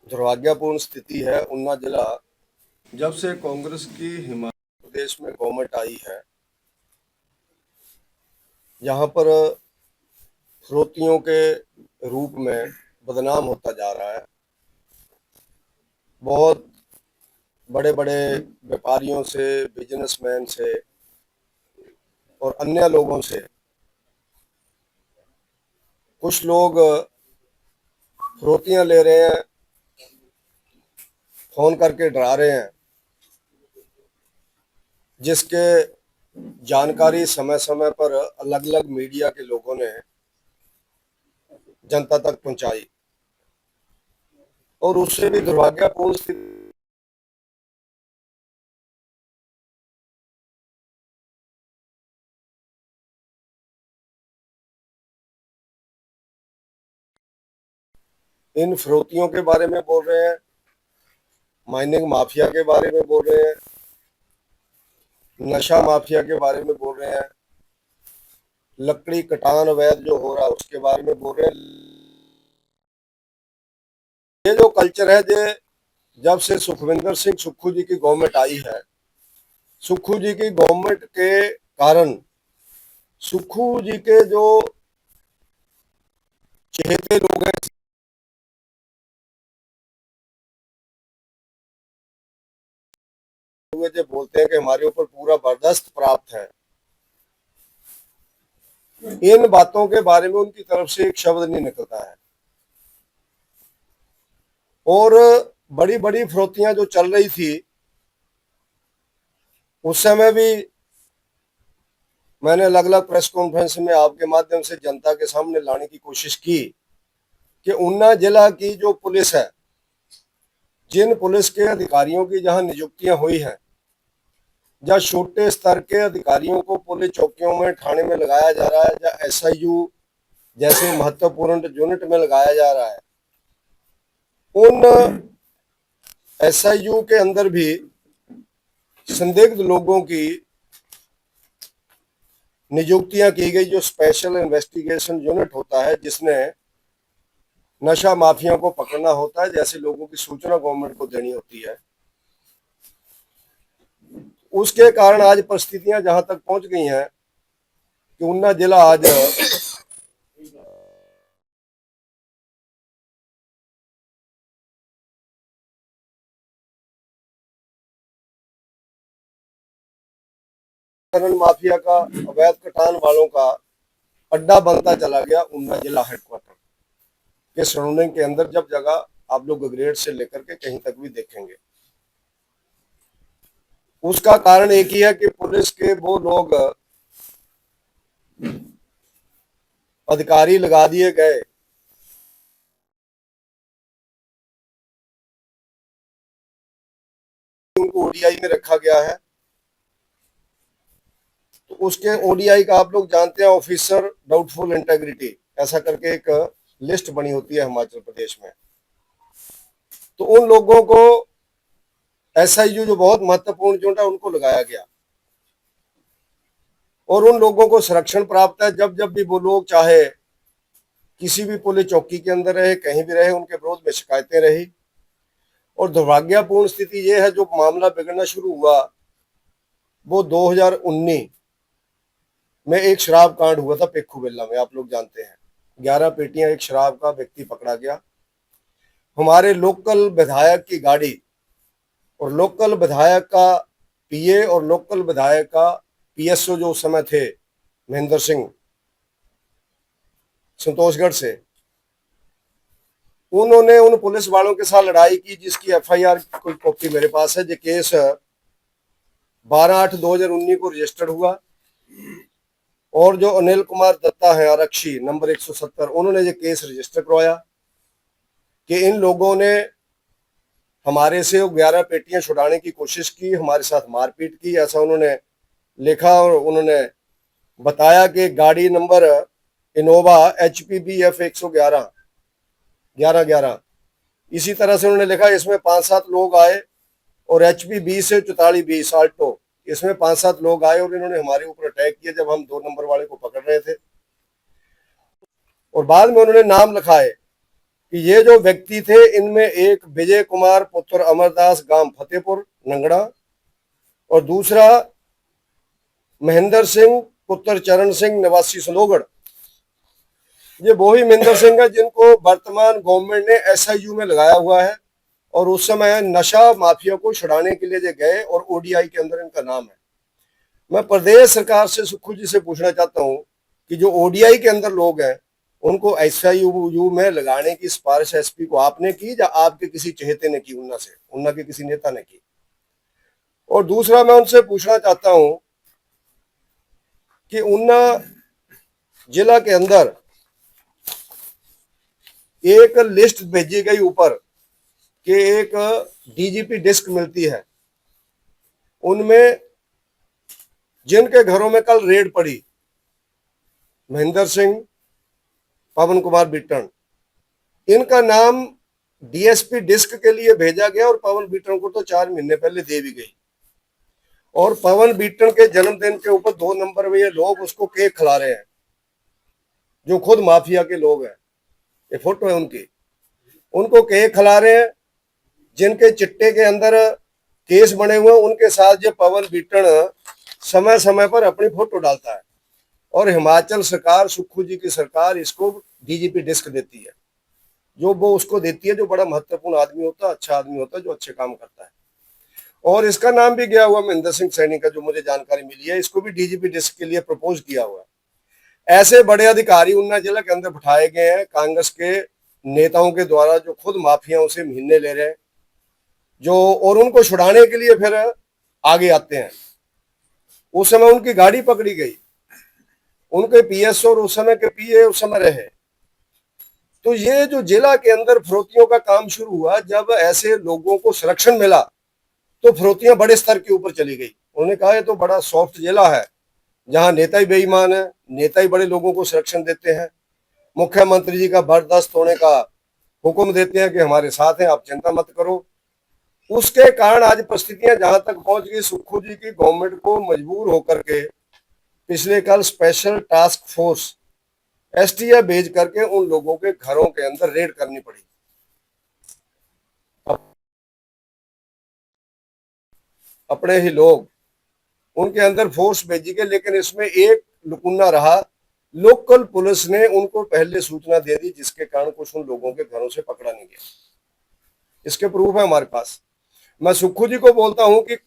दुर्भाग्यपूर्ण स्थिति है ऊना जिला। जब से कांग्रेस की हिमाचल प्रदेश में गवर्नमेंट आई है, यहाँ पर फिरौतियों के रूप में बदनाम होता जा रहा है। बहुत बड़े बड़े व्यापारियों से, बिजनेसमैन से और अन्य लोगों से कुछ लोग फिरौतियां ले रहे हैं, फोन करके डरा रहे हैं, जिसके जानकारी समय समय पर अलग अलग मीडिया के लोगों ने जनता तक पहुंचाई और उससे भी दुर्भाग्यपूर्ण स्थिति इन फिरौतियों के बारे में बोल रहे हैं, माइनिंग माफिया के बारे में बोल रहे हैं, नशा माफिया के बारे में बोल रहे हैं, लकड़ी कटान अवैध जो हो रहा है उसके बारे में बोल रहे हैं। ये जो कल्चर है, ये जब से सुखविंदर सिंह सुक्खू जी की गवर्नमेंट आई है, सुक्खू जी की गवर्नमेंट के कारण सुक्खू जी के जो चहेते लोग हैं, जो बोलते हैं कि हमारे ऊपर पूरा बर्दाश्त प्राप्त है, इन बातों के बारे में उनकी तरफ से एक शब्द नहीं निकलता है। और बड़ी बड़ी फिरौतियां जो चल रही थी उस समय भी मैंने अलग अलग प्रेस कॉन्फ्रेंस में आपके माध्यम से जनता के सामने लाने की कोशिश की कि ऊना जिला की जो पुलिस है, जिन पुलिस के अधिकारियों की जहां नियुक्तियां हुई हैं, जहाँ छोटे स्तर के अधिकारियों को पुलिस चौकियों में, थाने में लगाया जा रहा है, जहाँ एसआईयू जैसे महत्वपूर्ण यूनिट में लगाया जा रहा है, उन एसआईयू के अंदर भी संदिग्ध लोगों की नियुक्तियां की गई। जो स्पेशल इन्वेस्टिगेशन यूनिट होता है, जिसने नशा माफिया को पकड़ना होता है, जैसे लोगों की सूचना गवर्नमेंट को देनी होती है, उसके कारण आज परिस्थितियां जहां तक पहुंच गई हैं कि ऊना जिला आज खनन माफिया का, अवैध कटान वालों का अड्डा बनता चला गया। ऊना जिला हेडक्वार्टर के सराउंडिंग के अंदर जब जगह आप लोग ग्रेड से लेकर के कहीं तक भी देखेंगे, उसका कारण एक ही है कि पुलिस के वो लोग अधिकारी लगा दिए गए उनको ओडीआई में रखा गया है। तो उसके ओडीआई का आप लोग जानते हैं, ऑफिसर डाउटफुल इंटेग्रिटी, ऐसा करके एक लिस्ट बनी होती है हिमाचल प्रदेश में। तो उन लोगों को एसआईयू जो बहुत महत्वपूर्ण यूनिट है उनको लगाया गया और उन लोगों को संरक्षण प्राप्त है। जब जब भी वो लोग चाहे किसी भी पुलिस चौकी के अंदर रहे, कहीं भी रहे, उनके विरोध में शिकायतें रही। और दुर्भाग्यपूर्ण स्थिति ये है, जो मामला बिगड़ना शुरू हुआ वो 2019 में एक शराब कांड हुआ था पेखू बेल्ला में, आप लोग जानते हैं। 11 पेटियां एक शराब का व्यक्ति पकड़ा गया। हमारे लोकल विधायक की गाड़ी और लोकल विधायक का पीए और लोकल विधायक का पीएसओ जो उस समय थे, महेंद्र सिंह संतोषगढ़ से, उन्होंने उन पुलिस वालों के साथ लड़ाई की, जिसकी एफआईआर कोई कॉपी मेरे पास है। जो केस 12/8/2019 को रजिस्टर्ड हुआ और जो अनिल कुमार दत्ता है, आरक्षी नंबर 170, उन्होंने ये केस रजिस्टर करवाया कि इन लोगों ने हमारे से 11 पेटियां छुड़ाने की कोशिश की, हमारे साथ मारपीट की, ऐसा उन्होंने लिखा। और उन्होंने बताया कि गाड़ी नंबर इनोवा HPBF 111 1111, इसी तरह से उन्होंने लिखा, इसमें 5-7 लोग आए और HP20 से 4420 आल्टो, इसमें 5-7 लोग आए और इन्होंने हमारे ऊपर अटैक किया जब हम 2 नंबर वाले को पकड़ रहे थे। और बाद में उन्होंने नाम लिखाए कि ये जो व्यक्ति थे इनमें एक विजय कुमार पुत्र अमरदास गांव फतेहपुर नंगड़ा और दूसरा महेंद्र सिंह पुत्र चरण सिंह निवासी सलोगढ़। ये वो ही महेंद्र सिंह है जिनको वर्तमान गवर्नमेंट ने एसआईयू में लगाया हुआ है और उस समय नशा माफिया को छुड़ाने के लिए जो गए और ओडीआई के अंदर इनका नाम है। मैं प्रदेश सरकार से सुक्खू जी से पूछना चाहता हूं कि जो ओडीआई के अंदर लोग हैं उनको एसआईयू में लगाने की सिफारिश एसपी को आपने की या आपके किसी चहेते ने की, उन्ना के किसी नेता ने की? और दूसरा मैं उनसे पूछना चाहता हूं कि उन्ना जिला के अंदर एक लिस्ट भेजी गई ऊपर कि एक डीजीपी डिस्क मिलती है, उनमें जिनके घरों में कल रेड पड़ी, महेंद्र सिंह, पवन कुमार बिट्टन, इनका नाम डीएसपी डिस्क के लिए भेजा गया और पवन बिट्टन को तो 4 महीने पहले दे भी गई। और पवन बिट्टन के जन्मदिन के ऊपर 2 नंबर में ये लोग उसको केक खिला रहे हैं, जो खुद माफिया के लोग हैं। ये फोटो है उनकी, उनको केक खिला रहे हैं। जिनके चिट्टे के अंदर केस बने हुए उनके साथ जो पवन बिट्टन समय समय पर अपनी फोटो डालता है और हिमाचल सरकार, सुक्खू जी की सरकार, इसको डीजीपी डिस्क देती है, जो वो उसको देती है जो बड़ा महत्वपूर्ण आदमी होता है, अच्छा आदमी होता है, जो अच्छे काम करता है। और इसका नाम भी गया हुआ महेंद्र सिंह सैनी का, जो मुझे जानकारी मिली है, इसको भी डीजीपी डिस्क के लिए प्रपोज किया हुआ है। ऐसे बड़े अधिकारी उन्ना जिला के अंदर बिठाए गए हैं कांग्रेस के नेताओं के द्वारा, जो खुद माफियाओं से महीने ले रहे हैं, जो और उनको छुड़ाने के लिए फिर आगे आते हैं। उस समय उनकी गाड़ी पकड़ी गई, उनके पीएस और उस समय के पीए उस समय रहे। तो ये जो जिला के अंदर फरोतियों का काम शुरू हुआ, जब ऐसे लोगों को संरक्षण मिला तो फरोतियां बड़े स्तर के ऊपर चली गई। उन्होंने कहा ये तो बड़ा सॉफ्ट जिला है, जहां नेता ही बेईमान है, नेता ही बड़े लोगों को संरक्षण देते हैं, मुख्यमंत्री जी का बर्दाश्त होने का हुक्म देते हैं कि हमारे साथ हैं, आप चिंता मत करो। उसके कारण आज परिस्थितियां जहां तक पहुंच गई, सुक्खू जी की गवर्नमेंट को मजबूर होकर के पिछले कल स्पेशल टास्क फोर्स एसटीएफ भेज करके उन लोगों के घरों के अंदर रेड करनी पड़ी। अपने ही लोग, उनके अंदर फोर्स भेजी गई, लेकिन इसमें एक लुकुन्ना रहा, लोकल पुलिस ने उनको पहले सूचना दे दी, जिसके कारण कुछ उन लोगों के घरों से पकड़ा नहीं गया। इसके प्रूफ है हमारे पास। मैं सुक्खू जी को बोलता हूं कि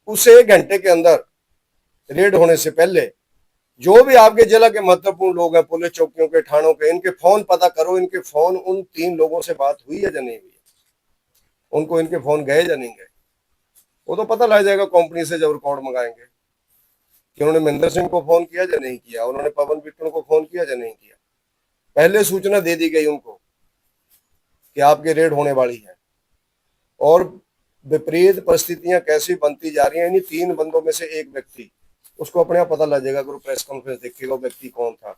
उस 1 घंटे के अंदर रेड होने से पहले जो भी आपके जिला के महत्वपूर्ण लोग हैं, पुलिस चौकियों के, थानों के, इनके फोन पता करो, इनके फोन उन 3 लोगों से बात हुई है या नहीं हुई, उनको इनके फोन गए या नहीं गए, वो तो पता लग जाएगा कंपनी से जब रिकॉर्ड मंगाएंगे कि उन्होंने महेंद्र सिंह को फोन किया या नहीं किया, उन्होंने पवन बिट्टन को फोन किया या नहीं किया। पहले सूचना दे दी गई उनको कि आपकी रेड होने वाली है। और विपरीत परिस्थितियां कैसी बनती जा रही हैं, इन्हीं 3 बंदों में से एक व्यक्ति, उसको अपने आप पता लग जाएगा, अगर प्रेस कॉन्फ्रेंस देखेगा व्यक्ति कौन था।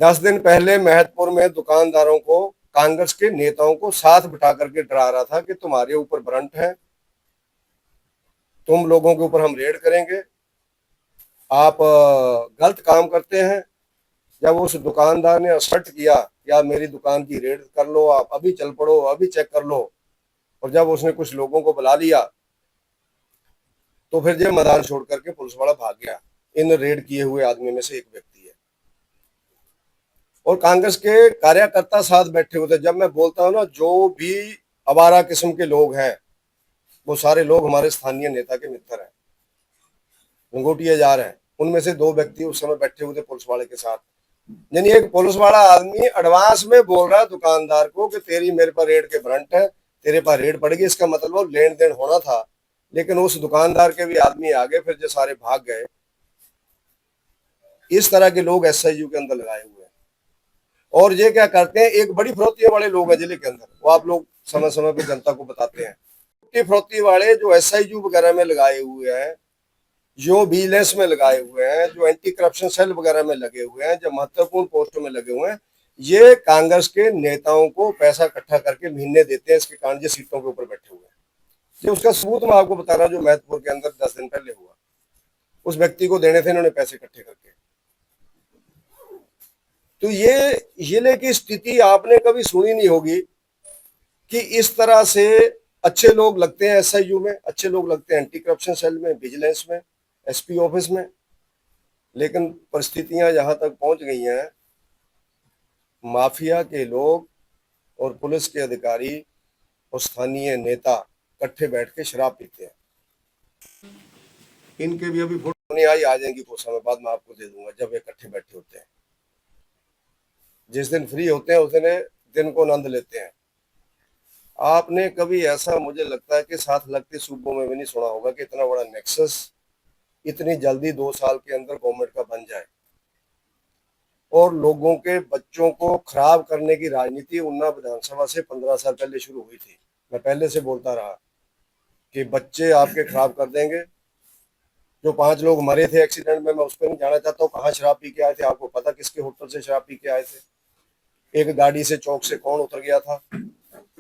10 दिन पहले महतपुर में दुकानदारों को, कांग्रेस के नेताओं को साथ बिठा करके डरा रहा था कि तुम्हारे ऊपर वारंट है, तुम लोगों के ऊपर हम रेड करेंगे, आप गलत काम करते हैं। जब उस दुकानदार ने असर्ट किया या मेरी दुकान की रेड कर लो, आप अभी चल पड़ो, अभी चेक कर लो, और जब उसने कुछ लोगों को बुला लिया तो फिर ये मैदान छोड़ करके पुलिस वाला भाग गया। इन रेड किए हुए आदमी में से एक व्यक्ति है और कांग्रेस के कार्यकर्ता साथ बैठे हुए थे। जब मैं बोलता हूं ना, जो भी आवारा किस्म के लोग हैं वो सारे लोग हमारे स्थानीय नेता के मित्र हैं, लंगोटिया जा रहे हैं। उनमें से 2 व्यक्ति उस समय बैठे हुए थे पुलिस वाले के साथ। यानी एक पुलिस वाला आदमी एडवांस में बोल रहा है दुकानदार को कि तेरी मेरे पर रेड के वारंट है, तेरे पास रेड पड़ेगी। इसका मतलब लेन देन होना था, लेकिन उस दुकानदार के भी आदमी आगे, फिर जो सारे भाग गए। इस तरह के लोग एसआईयू के अंदर लगाए हुए हैं। और ये क्या करते हैं, एक बड़ी फरोतियों वाले लोग हैं जिले के अंदर, वो आप लोग समय समय पर जनता को बताते हैं। फरोती वाले जो एसआईयू वगैरह में लगाए हुए हैं, जो विजिलेंस में लगाए हुए हैं, जो एंटी करप्शन सेल वगैरह में लगे हुए हैं, जो महत्वपूर्ण पोस्टों में लगे हुए हैं, ये कांग्रेस के नेताओं को पैसा इकट्ठा करके महीने देते हैं। इसके कारण ये सीटों के ऊपर बैठे हुए हैं। ये उसका सबूत मैं आपको बता रहा हूं, जो महतपुर के अंदर 10 दिन पहले हुआ। उस व्यक्ति को देने थे इन्होंने पैसे इकट्ठे करके। तो ये जिले की स्थिति आपने कभी सुनी नहीं होगी कि इस तरह से अच्छे लोग लगते हैं एसआईयू में, अच्छे लोग लगते हैं एंटी करप्शन सेल में, विजिलेंस में, एसपी ऑफिस में, लेकिन परिस्थितियां यहां तक पहुंच गई हैं, माफिया के लोग और पुलिस के अधिकारी और स्थानीय नेता इकट्ठे बैठ के शराब पीते हैं। इनके भी अभी फोटो नहीं आई, आ जाएंगी कुछ समय बाद, मैं आपको दे दूंगा जब ये इकट्ठे बैठे होते हैं। जिस दिन फ्री होते हैं उस दिन को आनंद लेते हैं। आपने कभी ऐसा, मुझे लगता है कि साथ लगते सूबों में भी नहीं सुना होगा कि इतना बड़ा नेक्सस इतनी जल्दी 2 साल के अंदर गवर्नमेंट का बन जाए और लोगों के बच्चों को खराब करने की राजनीति उन्ना विधानसभा से 15 साल पहले शुरू हुई थी। मैं पहले से बोलता रहा कि बच्चे आपके खराब कर देंगे। जो 5 लोग मरे थे एक्सीडेंट में, मैं उस पर नहीं जाना चाहता हूँ, कहाँ शराब पी के आए थे, आपको पता किसके होटल से शराब पी के आए थे। एक गाड़ी से चौक से कौन उतर गया था,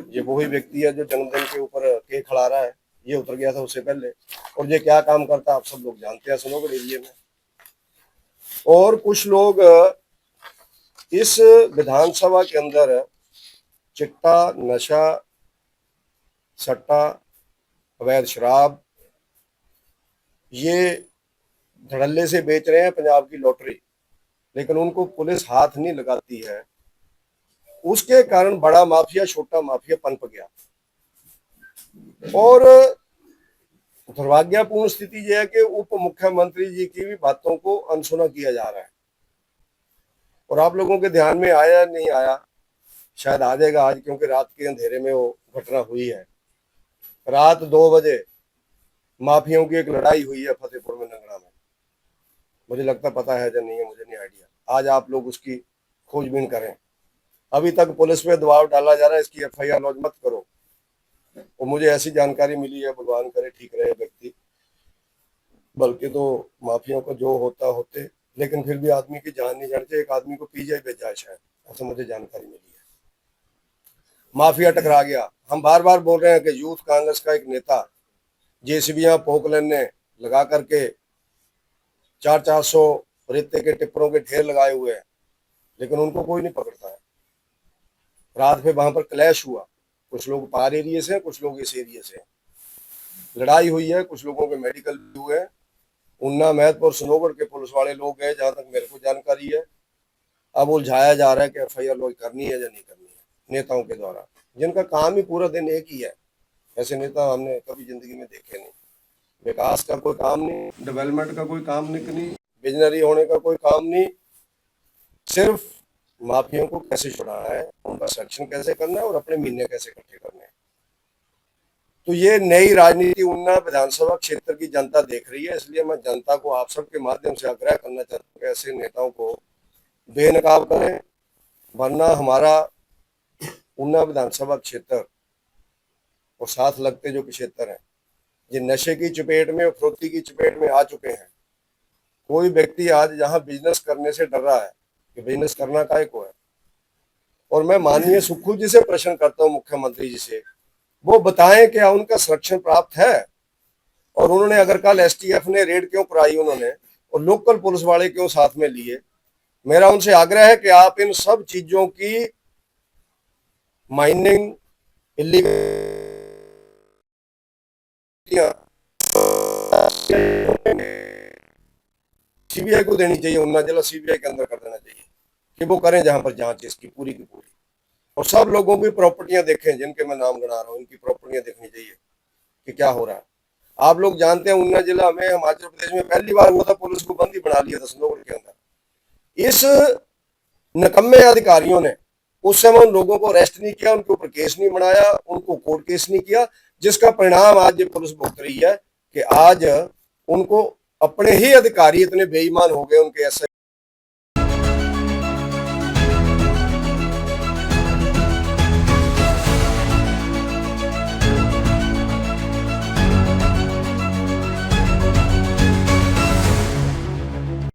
ये वही व्यक्ति है जो जन्मदिन के ऊपर केक खिला रहा है, ये उतर गया था उससे पहले। और ये क्या काम करता है आप सब लोग जानते हैं सनोगढ़ एरिया में। और कुछ लोग इस विधानसभा के अंदर चिट्टा, नशा, सट्टा, अवैध शराब ये धड़ल्ले से बेच रहे हैं, पंजाब की लॉटरी, लेकिन उनको पुलिस हाथ नहीं लगाती है। उसके कारण बड़ा माफिया छोटा माफिया पनप गया। और दुर्भाग्यपूर्ण स्थिति यह है कि उप मुख्यमंत्री जी की भी बातों को अनसुना किया जा रहा है। और आप लोगों के ध्यान में आया नहीं आया, शायद आ जाएगा आज, क्योंकि रात के अंधेरे में वो घटना हुई है। रात 2 बजे माफियाओं की एक लड़ाई हुई है फतेहपुर में, नंगड़ा में। मुझे लगता पता है या नहीं है, मुझे नहीं आइडिया। आज आप लोग उसकी खोजबीन करें। अभी तक पुलिस पे दबाव डाला जा रहा है इसकी एफआईआर लॉन्च मत करो। और मुझे ऐसी जानकारी मिली है, भगवान करे ठीक रहे व्यक्ति, बल्कि तो माफियाओं को जो होता होते, लेकिन फिर भी आदमी की जान नहीं जानी चाहिए। एक आदमी को पीजीआई भेजा है शायद, ऐसा मुझे जानकारी मिली है। माफिया टकरा गया। हम बार बार बोल रहे हैं कि यूथ कांग्रेस का एक नेता जेसीबियां पोकलैंड ने लगा करके 400 रेते के टिप्परों के ढेर लगाए हुए हैं, लेकिन उनको कोई नहीं पकड़ता है। रात में वहां पर क्लैश हुआ, कुछ लोग पार एरिया से हैं, कुछ लोग इस एरिया से हैं। लड़ाई हुई है, कुछ लोगों के मेडिकल भी हुए हैं। उन्ना, महतपुर, सनोगढ़ के पुलिस वाले लोग गए, जहां तक मेरे को जानकारी है। अब उलझाया जा रहा है कि एफआईआर लॉन्च करनी है या नहीं करनी है नेताओं के द्वारा, जिनका काम ही पूरा दिन एक ही है। ऐसे नेता हमने कभी जिंदगी में देखे नहीं। विकास का कोई काम नहीं, डेवलपमेंट का कोई काम नहीं, विजनरी होने का कोई काम नहीं, सिर्फ माफियों को कैसे छुड़ाना है, उनका सेक्शन कैसे करना है और अपने महीने कैसे इकट्ठे करने हैं। तो ये नई राजनीति उन्ना विधानसभा क्षेत्र की जनता देख रही है। इसलिए मैं जनता को आप सबके माध्यम से आग्रह करना चाहता हूँ कि ऐसे नेताओं को बेनकाब करें, वरना हमारा उन्ना विधानसभा क्षेत्र और साथ लगते जो क्षेत्र हैं ये नशे की चपेट में और फरोख्ती की चपेट में आ चुके हैं। कोई व्यक्ति आज यहाँ बिजनेस करने से डर रहा है कि बिजनेस करना काहे को है। और मैं माननीय सुक्खू जी से प्रश्न करता हूँ, मुख्यमंत्री जी से, वो बताएं क्या उनका संरक्षण प्राप्त है, और उन्होंने अगर कल एसटीएफ ने रेड क्यों कराई उन्होंने, और लोकल पुलिस वाले क्यों साथ में लिए। मेरा उनसे आग्रह है कि आप इन सब चीजों की माइनिंग, इलीगल सीबीआई को देनी चाहिए, उन्ना जिला सीबीआई के अंदर कर देना चाहिए कि वो करें जहां पर जांच इसकी पूरी की पूरी। और सब लोगों की प्रॉपर्टियां देखें, जिनके मैं नाम गिना रहा हूँ, इनकी प्रॉपर्टियां देखनी चाहिए कि क्या हो रहा है। आप लोग जानते हैं उन्ना जिला में हिमाचल प्रदेश में पहली बार हुआ था, पुलिस को बंदी बना लिया था सनोगढ़ के अंदर। इस निकम्मे अधिकारियों ने उस समय उन लोगों को अरेस्ट नहीं किया, उनके ऊपर केस नहीं बनाया, उनको कोर्ट केस नहीं किया, जिसका परिणाम आज ये पुलिस भुगत रही है कि आज उनको अपने ही अधिकारी इतने बेईमान हो गए, उनके ऐसे